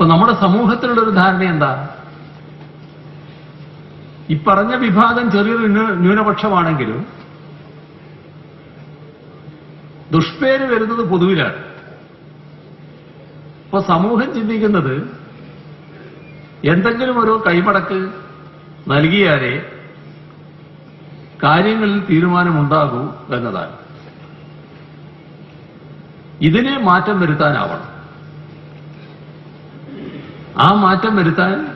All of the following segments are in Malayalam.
അപ്പൊ നമ്മുടെ സമൂഹത്തിലുള്ളൊരു ധാരണ എന്താ? ഈ പറഞ്ഞ വിഭാഗം ചെറിയൊരു ന്യൂനപക്ഷമാണെങ്കിലും ദുഷ്പേര് വരുന്നത് പൊതുവിലാണ്. അപ്പൊ സമൂഹം ചിന്തിക്കുന്നത് എന്തെങ്കിലും ഒരു കൈമടക്ക് നൽകിയാലേ കാര്യങ്ങളിൽ തീരുമാനമുണ്ടാകൂ എന്നതാണ്. ഇതിനെ മാറ്റം വരുത്താനാവണം. ആ മാറ്റം വരുത്താൻ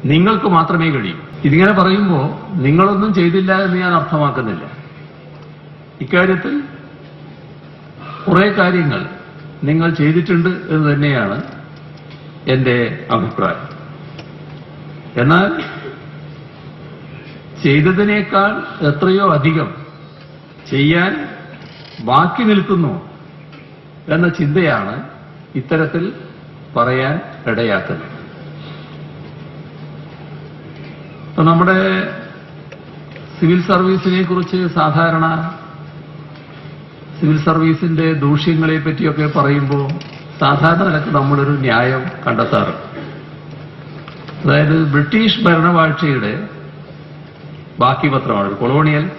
നിങ്ങൾക്ക് മാത്രമേ കഴിയൂ. ഇതിങ്ങനെ പറയുമ്പോൾ നിങ്ങളൊന്നും ചെയ്തില്ല എന്ന് ഞാൻ അർത്ഥമാക്കുന്നില്ല. ഇക്കാര്യത്തിൽ കുറെ കാര്യങ്ങൾ നിങ്ങൾ ചെയ്തിട്ടുണ്ട് എന്ന് തന്നെയാണ് എന്റെ അഭിപ്രായം. എന്നാൽ ചെയ്തതിനേക്കാൾ എത്രയോ അധികം ചെയ്യാൻ ബാക്കി നിൽക്കുന്നു എന്ന ചിന്തയാണ് ഇത്തരത്തിൽ പറയാൻ ഇടയാക്കുന്നത്. ഇപ്പൊ നമ്മുടെ സിവിൽ സർവീസിനെ കുറിച്ച് സാധാരണ സിവിൽ സർവീസിന്റെ ദൂഷ്യങ്ങളെ പറ്റിയൊക്കെ പറയുമ്പോൾ സാധാരണ നിലക്ക് നമ്മളൊരു ന്യായം കണ്ടെത്താറുണ്ട്. അതായത് ബ്രിട്ടീഷ് ഭരണവാഴ്ചയുടെ ബാക്കി പത്രമാണ്, കൊളോണിയൽ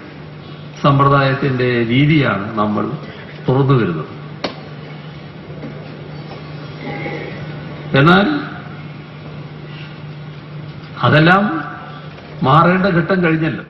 സമ്പ്രദായത്തിന്റെ രീതിയാണ് നമ്മൾ തുറന്നു വരുന്നത്. എന്നാൽ അതെല്ലാം മാറേണ്ട ഘട്ടം കഴിഞ്ഞല്ലോ.